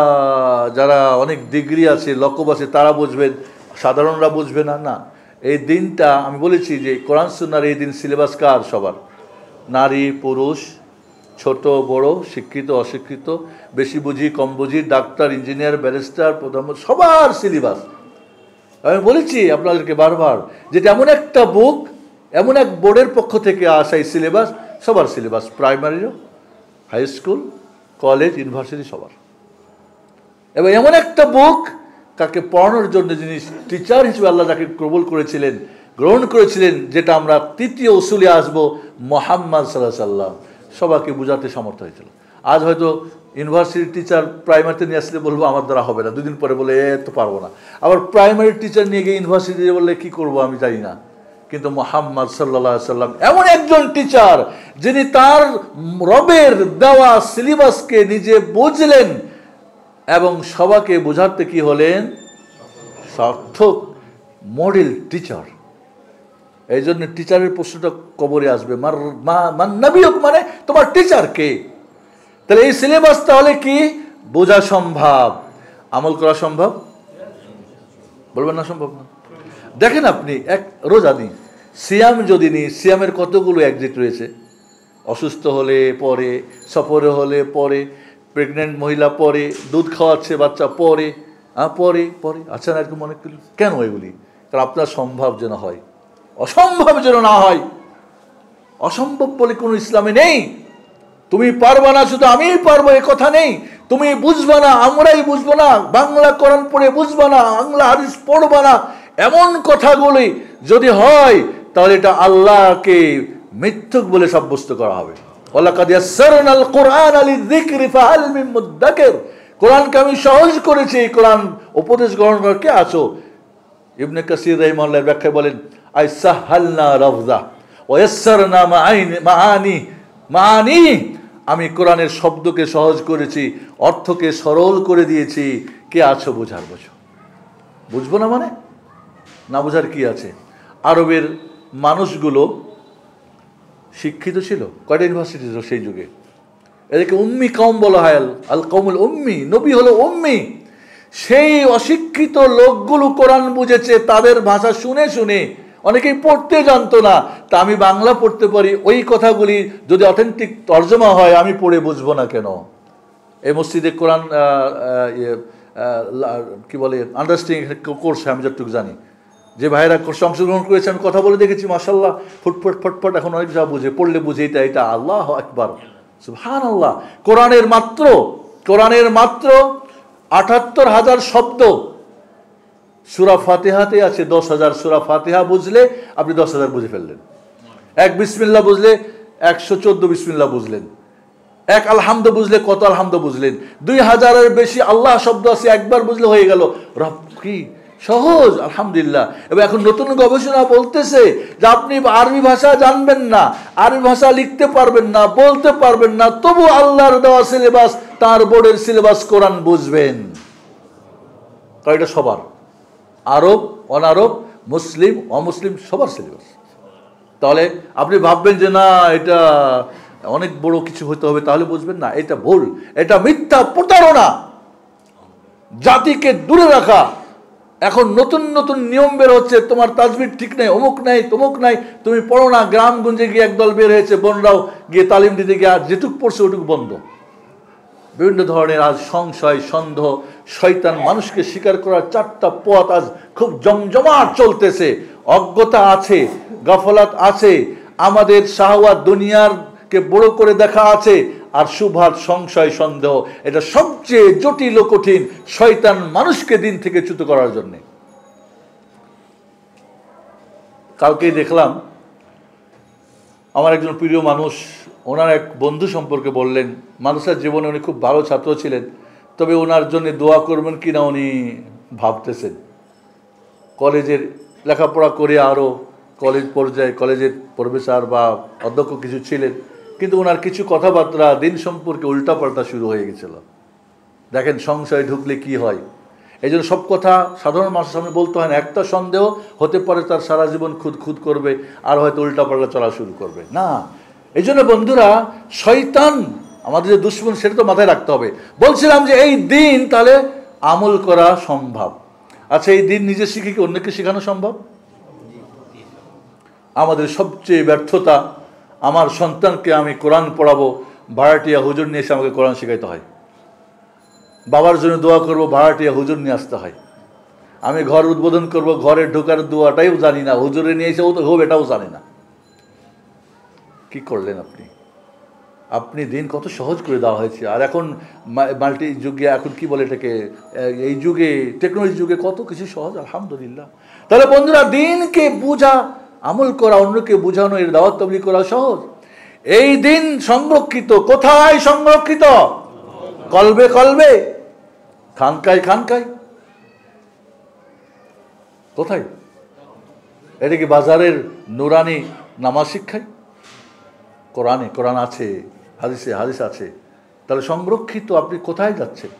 যারা অনেক ডিগ্রি আছে, লকব আছে, তারা বুঝবেন, সাধারণরা বুঝবে না, না। এই দিনটা আমি বলেছি যে কোরআন সুন্নাহর এই দিন সিলেবাস কার? সবার। নারী পুরুষ, ছোট বড়, শিক্ষিত অশিক্ষিত, বেশি বুঝি কম বুঝি, ডাক্তার ইঞ্জিনিয়ার ব্যারিস্টার প্রধানমন্ত্রী, সবার সিলেবাস। আমি বলেছি আপনাদেরকে বারবার, যেটা এমন একটা বুক, এমন এক বোর্ডের পক্ষ থেকে আসা এই সিলেবাস, সবার সিলেবাস, প্রাইমারিরও, হাই স্কুল, কলেজ, ইউনিভার্সিটি, সবার। এবং এমন একটা বুক, তাকে পড়ানোর জন্য যিনি টিচার হিসেবে আল্লাহ যাকে কবুল করেছিলেন, গ্রহণ করেছিলেন, যেটা আমরা 3য় উসুলে আসবো, মুহাম্মদ সাল্লাল্লাহু আলাইহি ওয়াসাল্লাম, সবাইকে বোঝাতে সমর্থ হয়েছিল। আজ হয়তো ইউনিভার্সিটির টিচার প্রাইমারিতে নিয়ে আসলে বলবো আমার দ্বারা হবে না, 2 দিন পরে বলে তো পারবো না। আবার প্রাইমারি টিচার নিয়ে গিয়ে ইউনিভার্সিটিতে বললে কি করবো আমি জানি না। কিন্তু মুহাম্মদ সাল্লাল্লাহু আলাইহি ওয়াসাল্লাম এমন একজন টিচার, যিনি তার রবের দেওয়া সিলেবাসকে নিজে বুঝলেন এবং সবাইকে বোঝাতে কি হলেন? সার্থক মডেল টিচার। এই জন্য টিচারের প্রশ্নটা কবরে আসবে, মান নবিয়ুক, মানে তোমার টিচার কে? তাহলে এই সিলেবাস তাহলে কি বোঝা সম্ভব, আমল করা সম্ভব? বলবেন না সম্ভব না? দেখেন আপনি এক রোজা নিই, সিয়াম যদি নিই, সিয়ামের কতগুলো এক্সিট রয়েছে। অসুস্থ হলে পরে, সফরে হলে পরে, প্রেগনেন্ট মহিলা পরে, দুধ খাওয়াচ্ছে বাচ্চা পরে, পরে পরে, আচ্ছা না, এরকম অনেক কিছু। কেন এগুলি? কারণ আপনার সম্ভব যেন হয়, অসম্ভব যেন না হয়। অসম্ভব বলে কোনো ইসলামে নেই। তুমি পারবা না শুধু আমিই পারবো এ কথা নেই। তুমি বুঝবা না, আমরাই বুঝবো না, বাংলা কোরআন পড়ে বুঝবা না, বাংলা হাদিস পড়বা না, এমন কথাগুলি যদি হয় তাহলে এটা আল্লাহকে মিথ্যুক বলে সাব্যস্ত করা হবে। ওয়ালাকাদ ইয়াসসারনাল কুরআনা লিযিকরি ফাহাল মিন মুদ্দাকির, কোরআনকে আমি সহজ করেছি, কোরআন উপদেশ গ্রহণ করার কে আছো? ইবনে কাসির রাহিমাহুল্লাহ ব্যাখ্যায় বলেন, আই সাহালনা লাফযা ওয়া ইয়াসসারনা মাআনি, আমি কোরআনের শব্দকে সহজ করেছি, অর্থকে সরল করে দিয়েছি। কে আছো বোঝার? বোঝো। বুঝবো না মানে? না বোঝার কি আছে? আরবের মানুষগুলো শিক্ষিত ছিল, কয়টা ইউনিভার্সিটি ছিল সেই যুগে? এদেরকে উম্মি কওম বলা হয়, আল কওমুল উম্মি, নবী হলো উম্মি। সেই অশিক্ষিত লোকগুলো কোরআন বুঝেছে তাদের ভাষা শুনে শুনে, অনেকেই পড়তে জানতো না। তা আমি বাংলা পড়তে পারি, ওই কথাগুলি যদি অথেন্টিক তর্জমা হয় আমি পড়ে বুঝবো না কেন? এই মসজিদে কোরআন কি বলে আন্ডারস্ট্যান্ডিং কোর্স, আমি যতটুকু জানি যে ভাইরা কোর্সে অংশগ্রহণ করেছে, আমি কথা বলে দেখেছি, মাশাল্লাহ ফুটফট ফটফট এখন অনেক যা বুঝে, পড়লে বুঝে এটা এটা। আল্লাহু আকবার, সুবহানাল্লাহ। কোরআনের মাত্র ৭৮,০০০ শব্দ সূরা ফাতিহাতে আছে। ১০,০০০ সূরা ফাতিহা বুঝলে আপনি ১০,০০০ বুঝে ফেললেন। এক বিসমিল্লাহ বুঝলে ১১৪ বিসমিল্লাহ বুঝলেন। এক আলহামদ বুঝলে কত আলহামদ বুঝলেন। ২,০০০-এর বেশি আল্লাহ শব্দ আছে, একবার বুঝলে হয়ে গেল। রব কি সহজ, আলহামদুলিল্লাহ। এবং এখন নতুন গবেষণা বলতেছে যে আপনি আরবি ভাষা জানবেন না, আরবি ভাষা লিখতে পারবেন না, বলতে পারবেন না, তবু আল্লাহর দেওয়া সিলেবাস, তার বোর্ডের সিলেবাস কোরআন বুঝবেন। কারণ এটা সবার, আরব অনারব, মুসলিম অমুসলিম সবার সিলেবাস। তাহলে আপনি ভাববেন যে না এটা অনেক বড় কিছু হতে হবে তাহলে বুঝবেন না, এটা ভুল, এটা মিথ্যা, প্রতারণা, জাতিকে দূরে রাখা। এখন নতুন নতুন নিয়ম বের হচ্ছে, তোমার তাজবির ঠিক নেই, অমুক নাই তমুক নাই, তুমি পড়ো না। গ্রামগঞ্জে গিয়ে একদল বের হয়েছে, বোনরাও গিয়ে তালিম দিতে গিয়ে আর যেটুক পড়ছে ওটুকু বন্ধ। বিভিন্ন ধরনের আজ সংশয়, সন্দেহ, শয়তান মানুষকে স্বীকার করার ৪টা পথ আজ খুব জমজমাট চলতেছে। অজ্ঞতা আছে, গাফলাত আছে, আমাদের শাহওয়াত দুনিয়ারকে বড় করে দেখা আছে, আর শুভাত সংশয় সন্দেহ, এটা সবচেয়ে জটিল ও কঠিন। শয়তান মানুষকে দিন থেকে চ্যুত করার জন্যে। কালকেই দেখলাম আমার একজন প্রিয় মানুষ, ওনার এক বন্ধু সম্পর্কে বললেন, মানুষের জীবনে উনি খুব ভালো ছাত্র ছিলেন, তবে ওনার জন্য দোয়া করবেন কিনা উনি ভাবতেছেন। কলেজের লেখাপড়া করে আরও কলেজ পর্যায়ে কলেজের প্রফেসর বা অধ্যক্ষ কিছু ছিলেন, কিন্তু ওনার কিছু কথাবার্তা দিন সম্পর্কে উল্টাপাল্টা শুরু হয়ে গেছিল। দেখেন সংশয় ঢুকলে কি হয়। এই জন্য সব কথা সাধারণ মানুষের সামনে বলতে হয় না। একটা সন্দেহ হতে পারে তার সারা জীবন খুদ করবে, আর হয়তো উল্টাপাল্টা চলা শুরু করবে না। এই জন্য বন্ধুরা, শয়তান আমাদের যে দুশ্মন সেটা তো মাথায় রাখতে হবে। বলছিলাম যে এই দিন তাহলে আমল করা সম্ভব। আচ্ছা, এই দিন নিজে শিখে কি অন্যকে শেখানো সম্ভব? আমাদের সবচেয়ে ব্যর্থতা, আমার সন্তানকে আমি কোরআন পড়াবো, ভাড়াটিয়া হুজুর নিয়ে এসে আমাকে কোরআন শেখাইতে হয়। বাবার জন্য দোয়া করব, ভাড়াটিয়া হুজুর নিয়ে আসতে হয়। আমি ঘর উদ্বোধন করব, ঘরে ঢোকার দোয়াটাও জানি না, হুজুরে নিয়ে এসে হোক এটাও জানি না। কি করলেন আপনি দিন কত সহজ করে দেওয়া হয়েছে। আর এখন মাল্টি যুগে, এখন কি বলে এটাকে, এই যুগে টেকনোলজি যুগে কত কিছু সহজ, আলহামদুলিল্লাহ। তাহলে বন্ধুরা, দিনকে বুঝা, আমল করা, অন্যকে বোঝানো, এর দাওয়াত তাবলীগ করা সহজ। এই দিন সংরক্ষিত কোথায়? সংরক্ষিত কলবে কলবে, খানকায় খানকায়। কোথায়? এটা কি বাজারের নুরানি নামাজ শিক্ষায়? কোরআনে কোরআন আছে, হাদিসে হাদিস আছে। তাহলে সংরক্ষিত। আপনি কোথায় যাচ্ছেন?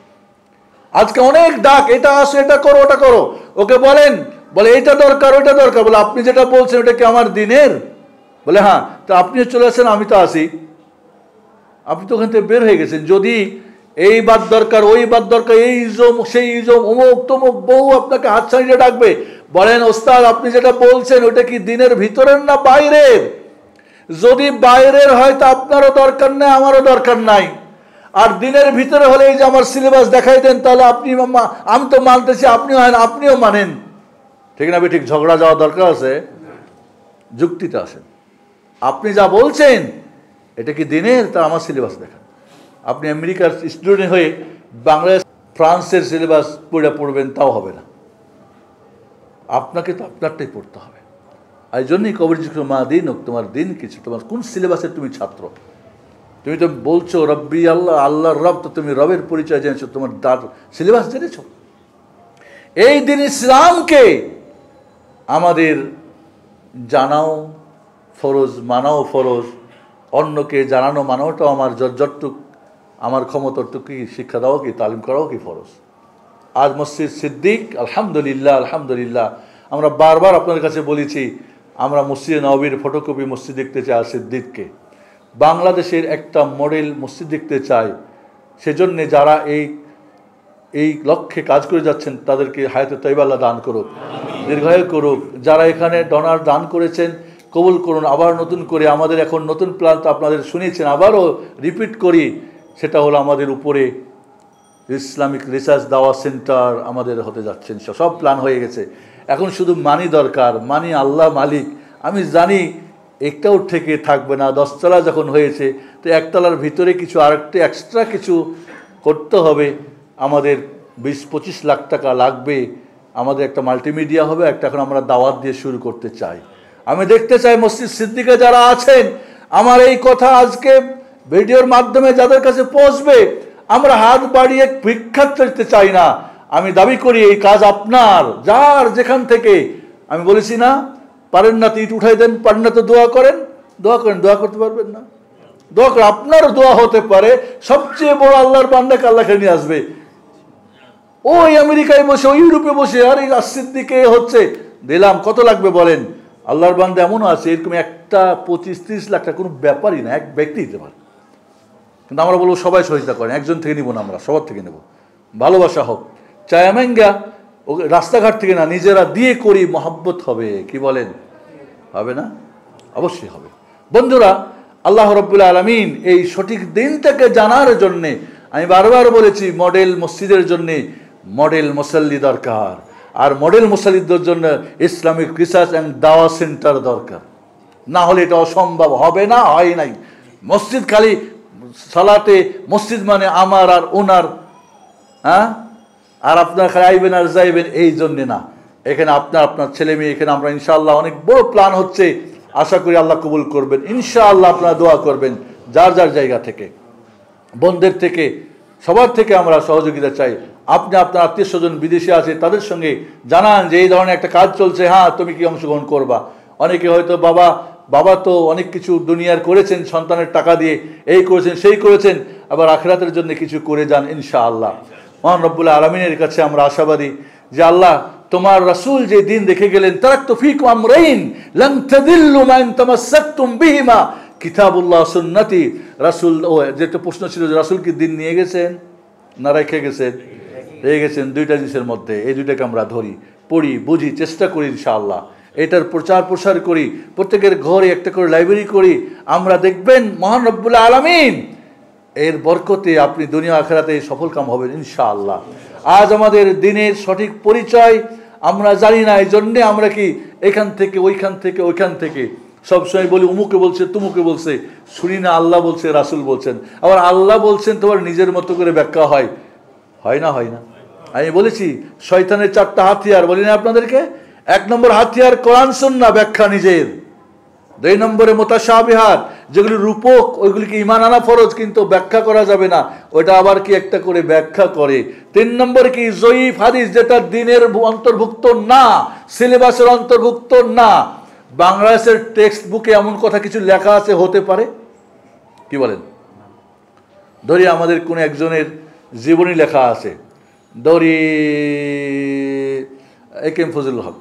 আজকে অনেক ডাক, এটা আসো, এটা করো, ওটা করো। ওকে বলে এটা দরকার, ওইটা দরকার। বলে আপনি যেটা বলছেন ওটা কি আমার দিনের? বলে হ্যাঁ। তো আপনিও চলে আসেন, আমি তো আসি। আপনি তো ওখান থেকে বের হয়ে গেছেন। যদি এই বাদ দরকার, ওই বাদ দরকার, এই ইজম সেই ইজম, অমুক তমুক, বউ আপনাকে হাত ছাড়িয়ে ডাকবে। বলেন ওস্তাদ আপনি যেটা বলছেন ওটা কি দিনের ভিতরের না বাইরের? যদি বাইরের হয় তা আপনারও দরকার নেই, আমারও দরকার নাই। আর দিনের ভিতরে হলে এই যে আমার সিলেবাস দেখাই দেন, তাহলে আপনি, আমি তো মানতেছি, আপনিও হয়, আপনিও মানেন। ঠিক না? ঠিক ঝগড়া যাওয়ার দরকার আছে? যুক্তিতে আসেন। আপনি যা বলছেন এটা কি দিনের? তা আমার সিলেবাস দেখান। আপনি আমেরিকার স্টুডেন্ট হয়ে বাংলাদেশ ফ্রান্সের সিলেবাস পড়বেন তাও হবে না, আপনাকে তো আপনারটাই পড়তে হবে। আর এই জন্যই কবর মা দিন হোক, তোমার দিন কিছু, তোমার কোন সিলেবাসের তুমি ছাত্র? তুমি তো বলছো রব্বি আল্লাহ, আল্লাহর রব, তো তুমি রবের পরিচয় জেনেছো, তোমার সিলেবাস জেনেছো। এই দিন ইসলামকে আমাদের জানাও ফরজ, মানাও ফরজ, অন্যকে জানানো মানাওটাও আমার যতটুক আমার ক্ষমতাটুকু শিক্ষা দেওয়া কি তালিম করাও কি ফরজ। আজ মসজিদ সিদ্দিক, আলহামদুলিল্লাহ আলহামদুলিল্লাহ, আমরা বারবার আপনাদের কাছে বলেছি আমরা মসজিদে নববীর ফটোকপি মসজিদ দেখতে চাই। আর সিদ্দিককে বাংলাদেশের একটা মডেল মসজিদ দেখতে চাই। সেজন্যে যারা এই লক্ষ্যে কাজ করে যাচ্ছেন তাদেরকে হায়াতে তাইবা আল্লাহ দান করুক, দীর্ঘায়ু করুক। যারা এখানে ডোনার দান করেছেন কবুল করুন। আবার নতুন করে আমাদের এখন নতুন প্ল্যান তো আপনাদের শুনিয়েছেন, আবারও রিপিট করি, সেটা হলো আমাদের উপরে ইসলামিক রিসার্চ দাওয়া সেন্টার আমাদের হতে যাচ্ছেন। সব প্ল্যান হয়ে গেছে, এখন শুধু মানি দরকার। মানি আল্লাহ মালিক, আমি জানি একটাও থেকে থাকবে না। 10 তলা যখন হয়েছে তো 1 তলার ভিতরে কিছু আরেকটা এক্সট্রা কিছু করতে হবে। আমাদের 20-25 লাখ টাকা লাগবে। আমাদের একটা মাল্টিমিডিয়া হবে, একটা এখন আমরা দাওয়াত দিয়ে শুরু করতে চাই। আমি দেখতে চাই মসজিদ সিদ্দিকে যারা আছেন, আমার এই কথা আজকে ভিডিওর মাধ্যমে যাদের কাছে পৌঁছবে, আমরা হাত বাড়িয়ে ভিক্ষা চাইতে চাই না। আমি দাবি করি এই কাজ আপনার, যার যেখান থেকে। আমি বলেছি না, পারেন না তো ইট উঠাই দেন, পারেন না তো দোয়া করেন। দোয়া করেন, দোয়া করতে পারবেন না, দোয়া করে আপনার দোয়া হতে পারে সবচেয়ে বড় আল্লাহর বান্দাকে আল্লাহ নিয়ে আসবে। ওই আমেরিকায় বসে, ওই ইউরোপে বসে, আর এই সিদ্দিকে হচ্ছে দিলাম, কত লাগবে বলেন? আল্লাহর বান্দা এমনও আছে এরকম একটা 25-30 লাখ টাকা কোনো ব্যাপারই না, এক ব্যক্তি দিতে পারে। কিন্তু আমরা বলবো সবাই সহযোগিতা করেন, একজন থেকে নিব না, আমরা সবার থেকে নেব। ভালোবাসা হোক, চায়ামেঙ্গা ও রাস্তাঘাট থেকে না, নিজেরা দিয়ে করি, মহাব্বত হবে। কি বলেন? হবে না? অবশ্যই হবে। বন্ধুরা, আল্লাহ রাব্বুল আলামিন এই সঠিক দিনটাকে জানার জন্যে আমি বারবার বলেছি, মডেল মসজিদের জন্যে মডেল মুসাল্লি দরকার। আর মডেল মুসাল্লিদের জন্য ইসলামিক রিসার্চ অ্যান্ড দাওয়া সেন্টার দরকার। না হলে এটা অসম্ভব, হবে না, হয় নাই। মসজিদ খালি সালাতে, মসজিদ মানে আমার আর ওনার, হ্যাঁ, আর আপনার খালি আইবেন আর যাইবেন, এই জন্যে না। এখানে আপনার ছেলে মেয়ে, এখানে আমরা ইনশাআল্লাহ অনেক বড় প্ল্যান হচ্ছে, আশা করি আল্লাহ কবুল করবেন ইনশাআল্লাহ। আপনারা দোয়া করবেন, যার যার জায়গা থেকে, বোনদের থেকে, সবার থেকে আমরা সহযোগিতা চাই। আপনি আপনার আত্মীয় স্বজন বিদেশে আছে, তাদের সঙ্গে জানান যে এই ধরনের একটা কাজ চলছে, হ্যাঁ তুমি কি অংশগ্রহণ করবা। অনেকে হয়তো বাবা তো অনেক কিছু দুনিয়ার করেছেন, সন্তানের টাকা দিয়ে এই করেছেন সেই করেছেন, আবার আখিরাতের জন্য কিছু করে যান ইনশাআল্লাহ। মহান রব্বুল আলামিনের কাছে আমরা আশাবাদী যে আল্লাহ তোমার রাসূল যে দিন দেখে গেলেন, তারাকতু ফীকুম আমরাইন লান তাদিল্লু মা ইন তামাসসাকতুম বিহিমা কিতাবুল্লাহ সুন্নতি। রাসূল, যেটা প্রশ্ন ছিল যে রাসূল কি দিন নিয়ে গেছেন না রেখে গেছেন? রেখে গেছেন। 2টা জিনিসের মধ্যে এই 2টাকে আমরা ধরি, পড়ি, বুঝি, চেষ্টা করি ইনশাআল্লাহ। এটার প্রচার প্রসার করি, প্রত্যেকের ঘরে একটা করে লাইব্রেরি করি। আমরা দেখবেন মহান রব্বুল আলামিন এর বরকতে আপনি দুনিয়া আখিরাতে সফল কাম হবেন ইনশাআল্লাহ। আজ আমাদের দিনের সঠিক পরিচয় আমরা জানি না, এই জন্যে আমরা কি এখান থেকে ওইখান থেকে ওইখান থেকে সবসময় বলি উমুকে বলছে তুমুকে বলছে, শুনি না আল্লাহ বলছে, রাসূল বলছেন। আবার আল্লাহ বলছেন তোমার নিজের মতো করে ব্যাখ্যা হয়, হয় না? হয় না? আমি বলেছি শয়তানের 4টা হাতিয়ার, বলি না আপনাদেরকে? 1 নম্বর হাতিয়ার কোরআন সুন্নাহ ব্যাখ্যা নিজের। 2 নম্বরে মুতাশাবিহাত, যেগুলি রূপক, ওইগুলিকে ঈমান আনা ফরজ, কিন্তু ব্যাখ্যা করা যাবে না, ওটা আবার কি একটা করে ব্যাখ্যা করে। 3 নম্বরে কি জয়ীফ হাদিস, যেটা দিনের অন্তর্ভুক্ত না, সিলেবাসের অন্তর্ভুক্ত না। বাংলাদেশের টেক্সট বুকে এমন কথা কিছু লেখা আছে, হতে পারে? কি বলেন? ধরি আমাদের কোন একজনের জীবনী লেখা আছে, ধরি একেএম ফজলুল হক,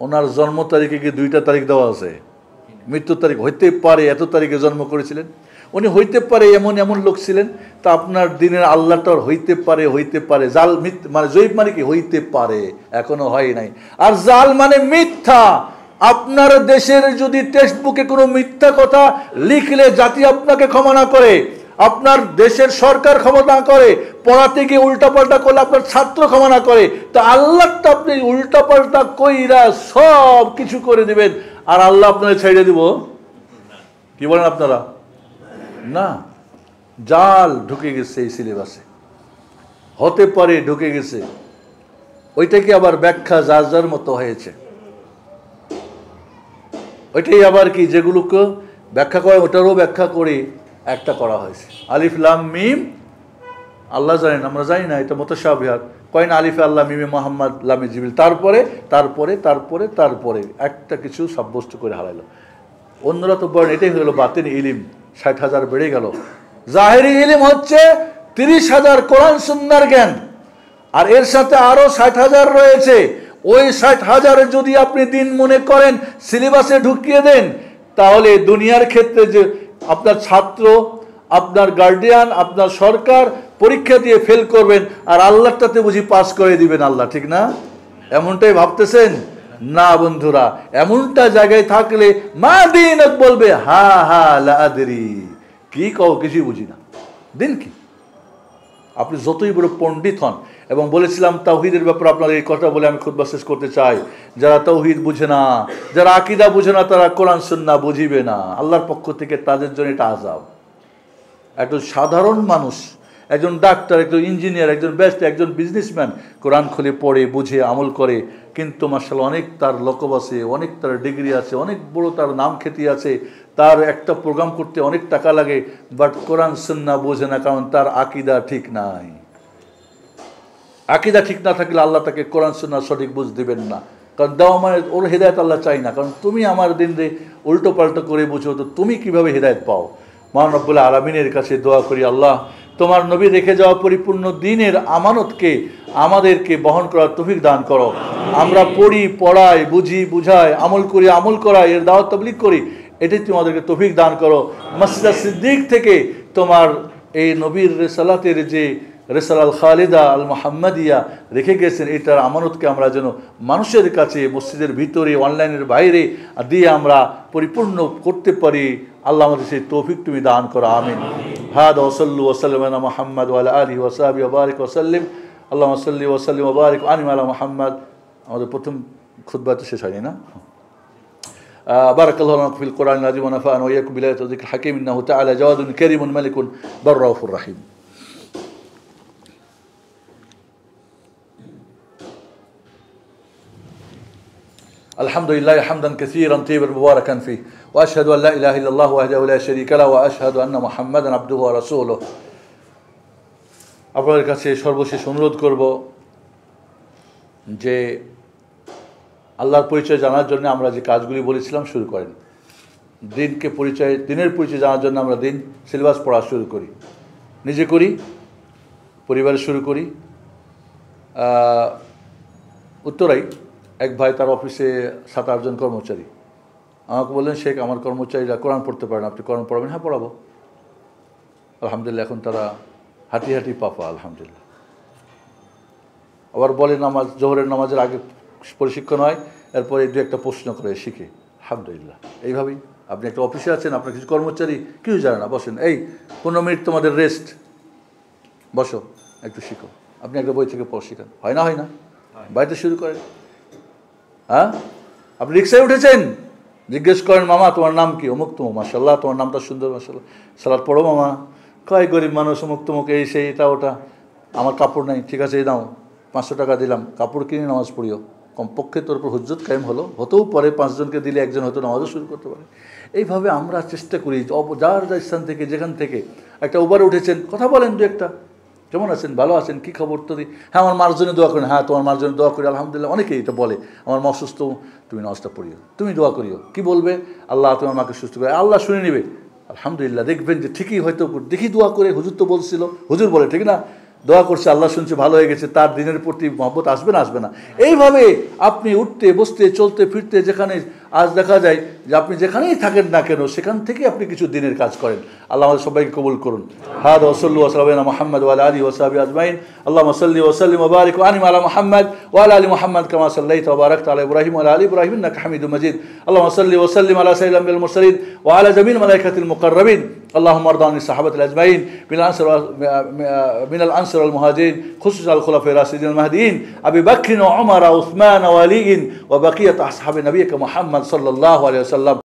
ওনার জন্ম তারিখে কি 2টা তারিখ দেওয়া আছে? মৃত্যুর তারিখ হইতে পারে এত তারিখে জন্ম করেছিলেন উনি, হইতে পারে এমন এমন লোক ছিলেন। তা আপনার দিনের আল্লাহটার হইতে পারে। জাল মানে জয়ীব মানে কি? হইতে পারে, এখনো হয় নাই। আর জাল মানে মিথ্যা। আপনার দেশের যদি টেক্সট বুকে কোনো মিথ্যা কথা লিখলে জাতি আপনাকে ক্ষমা না করে, আপনার দেশের সরকার ক্ষমা না করে, পড়াতে গিয়ে উল্টাপাল্টা করলে আপনার ছাত্র ক্ষমা না করে, তা আল্লাহটা আপনি উল্টাপাল্টা কইরা সব কিছু করে দিবেন, আর আল্লাহ আপনাকে ছেড়ে দিব? কি বলেন আপনারা? না, জাল ঢুকে গেছে এই সিলেবাসে। হতে পারে ঢুকে গেছে, ওইটাকে আবার ব্যাখ্যা যার যার মতো হয়েছে। ওইটাই আবার কি যেগুলোকে ব্যাখ্যা করে ওটারও ব্যাখ্যা করে একটা করা হয়েছে। আলিফ লাম মিম, আল্লাহ জানেন, আমরা জানি না, এটা মুতাশাবিহাত। কয় না আলিফে আল্লাহ মিমে মোহাম্মদ লামে জিবরিল, তারপরে তারপরে তারপরে তারপরে একটা কিছু সাব্যস্ত করে হারাইলো। অন্যরা তো বলেন এটাই হলো বাতিন ইলিম, 60,000 বেড়ে গেল। জাহেরি ইলিম হচ্ছে 30,000 কোরআন সুন্নাহর জ্ঞান, আর এর সাথে আরো 60,000 রয়েছে। ওই 60,000 যদি আপনি দিন মনে করেন সিলেবাসে ঢুকিয়ে দেন, তাহলে দুনিয়ার ক্ষেত্রে যে আপনার ছাত্র, আপনার গার্ডিয়ান, আপনার সরকার পরীক্ষা দিয়ে ফেল করবেন, আর আল্লাহটাতে বুঝি পাস করে দিবেন আল্লাহ, ঠিক না? এমনটাই ভাবতেছেন না বন্ধুরা। এমনটা জায়গায় থাকলে মা দিন বলবে হা হা লা আদরি, কি কও কিছুই বুঝি না, দিন কি? আপনি যতই বড় পণ্ডিত হন, এবং বলেছিলাম তাওহীদের ব্যাপারে আপনার এই কথা বলে আমি খুতবা শেষ করতে চাই, যারা তাওহীদ বুঝে না, যারা আকীদা বুঝে না, তারা কোরআন সুন্নাহ বুঝিবে না। আল্লাহর পক্ষ থেকে তাদের জন্য এটা আযাব। একজন সাধারণ মানুষ, একজন ডাক্তার, একজন ইঞ্জিনিয়ার, একজন ব্যবসায়ী, একজন বিজনেসম্যান কোরআন খুলে পড়ে বুঝে আমল করে, কিন্তু মাশাআল্লাহ অনেক তার লকব আছে, অনেক তার ডিগ্রি আছে, অনেক বড় তার নাম খ্যাতি আছে, তার একটা প্রোগ্রাম করতে অনেক টাকা লাগে, বাট কোরআন সুন্নাহ বোঝে না, কারণ তার আকীদা ঠিক নাই। আকীদা ঠিক না থাকলে আল্লাহ তাকে কোরআন সুন্নাহ সঠিক বুঝ দিবেন না, কারণ দাও আমার ওর হেদায়েত আল্লাহ চাই না, কারণ তুমি আমার দিন রে উল্টো পাল্টো করে বুঝো, তো তুমি কিভাবে হেদায়েত পাও? মহান রব্বুল আলামিনের কাছে দোয়া করি, আল্লাহ তোমার নবী রেখে যাওয়া পরিপূর্ণ দ্বীনের আমানতকে আমাদেরকে বহন করার তৌফিক দান করো। আমরা পড়ি, পড়াই, বুঝি, বুঝাই, আমল করি, আমল করাই, এর দাওয়াত তাবলীগ করি, এটাই তোমাদেরকে তৌফিক দান করো। মসজিদ সিদ্দিক থেকে তোমার এই নবীর রিসালাতের যে রিসালাল খালিদা আল মুহাম্মাদিয়া রেখে গেছেন, এটার আমানতকে আমরা যেন মানুষের কাছে, মসজিদের ভিতরে, অনলাইনের বাইরে দিয়ে আমরা পরিপূর্ণ করতে পারি। আল্লাহ আমাদের সেই তৌফিক তুমি দান করো, আমিন। হাদা ওয়া সাল্লু ওয়া সাল্লামু আলা মুহাম্মাদ ওয়া আলা আলিহি ওয়া সাহবিহি ওয়া বারিক ওয়া সাল্লিম। আল্লাহুম্মা সাল্লি ওয়া সাল্লিম ওয়া বারিক আলা মুহাম্মাদ। আমাদের প্রথম খুতবা তো শেষ হয়নি না? বারাকাল্লাহু লানা ফিল কোরআনিল আযীম ওয়া নাফা'না ওয়া ইয়্যাকুম বিল-আয়াতি ওয়া যিকরিল হাকীম। ইন্নাহু তাআলা জাওয়াদুন কারীমুন মালিকুন বাররাউফুর রাহিম। আলহামদুলিল্লাহ হামদান কাসীরান তাইয়িবান মুবারাকান ফীহ ওয়া আশহাদু আল লা ইলাহা ইল্লাল্লাহু ওয়াহদাহু লা শারীকা লাহু ওয়া আশহাদু আন্না মুহাম্মাদান আবদুহু ওয়া রাসূলুহু। আপনাদের কাছে সর্বশেষ অনুরোধ করব যে আল্লাহর পরিচয় জানার জন্য আমরা যে কাজগুলি বলেছিলাম শুরু করেন। দিনের পরিচয় জানার জন্য আমরা দিন সিলেবাস পড়া শুরু করি, নিজে করি, পরিবারে শুরু করি। উত্তরাই এক ভাই, তার অফিসে 7-8 জন কর্মচারী, আমাকে বললেন শেখ আমার কর্মচারীরা কোরআন পড়তে পারে না, আপনি কোরআন পড়াবেন? হ্যাঁ পড়াবো। আলহামদুলিল্লাহ এখন তারা হাঁটি হাঁটি পাপা, আলহামদুলিল্লাহ। আবার বলে নামাজ, জোহরের নামাজের আগে প্রশিক্ষণ হয়, এরপরে 2-1টা প্রশ্ন করে শিখে, আলহামদুলিল্লাহ। এইভাবেই আপনি একটা অফিসে আছেন, আপনার কিছু কর্মচারী কেউ জানে না, বসেন, এই 15 মিনিট তোমাদের রেস্ট, বসো একটু শিখো। আপনি একটা বই থেকে পড়, শিখান। হয় না? হয় না? বাড়িতে শুরু করেন। হ্যাঁ, আপনি রিক্সায় উঠেছেন, জিজ্ঞেস করেন মামা তোমার নাম কি? অমুক তমুক। মাশাআল্লাহ তোমার নামটা সুন্দর, মাশাআল্লাহ। সালাত পড়ো মামা। কয় গরিব মানুষ, অমুক তমুক, এই সেই এটা ওটা, আমার কাপড় নাই, ঠিক আছে এই দাও 500 টাকা দিলাম, কাপড় কিনে নামাজ পড়িও। কমপক্ষে তোর উপর হুজ্জত কায়েম হলো, হতেও পারে 5 জনকে দিলে একজন হয়তো নামাজও শুরু করতে পারে। এইভাবে আমরা চেষ্টা করি, যার যার স্থান থেকে, যেখান থেকে। একটা উবারে উঠেছেন, কথা বলেন 2-1টা, কেমন আছেন, ভালো আছেন, কী খবর তোদের? হ্যাঁ আমার মার জন্য দোয়া করেন। হ্যাঁ তোমার মার জন্য দোয়া করি, আলহামদুলিল্লাহ। অনেকেই এটা বলে, আমার মা অসুস্থ, তুমি নামাজটা পড়িও, তুমি দোয়া করিও। কি বলবে? আল্লাহ তোমার মাকে সুস্থ করে, আল্লাহ শুনে নেবে, আলহামদুলিল্লাহ। দেখবেন যে ঠিকই হয়তো, দেখি দোয়া করে, হুজুর তো বলছিল, হুজুর বলে ঠিক না, দোয়া করছে, আল্লাহ শুনছে, ভালো হয়ে গেছে, তার দিনের প্রতি মহব্বত আসবে না? আসবে না? এইভাবে আপনি উঠতে বসতে চলতে ফিরতে, যেখানে আজ দেখা যায় যে আপনি যেখানেই থাকেন না কেন, সেখান থেকে আপনি কিছু দিনের কাজ করেন। আল্লাহ আমাদের সবাইকে কবুল করুন। হাদা ওয়া সাল্লু ওয়া সাল্লামু আলা মুহাম্মাদ ওয়া আলা আলিহি ওয়া সাহবিহি আজমাইন। আল্লাহুম্মা সাল্লি ওয়া সাল্লিম ওয়া বারিক ওয়া আন'im আলা মুহাম্মাদ ওয়া আলা আলি মুহাম্মাদ কামা সাল্লাইতা ওয়া বারাকতা আলা ইব্রাহিম ওয়া আলা আলি ইব্রাহিম ইন্নাকা হামিদুম মাজিদ। আল্লাহুম্মা সাল্লি ওয়া সাল্লিম আলা সাইয়্যিদিল আমবিয়াল মুরসালিন ওয়া আলা জামিল মালাইকাতিল মুকাররাবিন। اللهم ارض عن الصحابة الأجمعين من الأنصار والمهاجرين، خصوصا الخلفاء الراشدين المهديين أبي بكر وعمر وعثمان وعلي وبقية أصحاب نبيك محمد صلى الله عليه وسلم.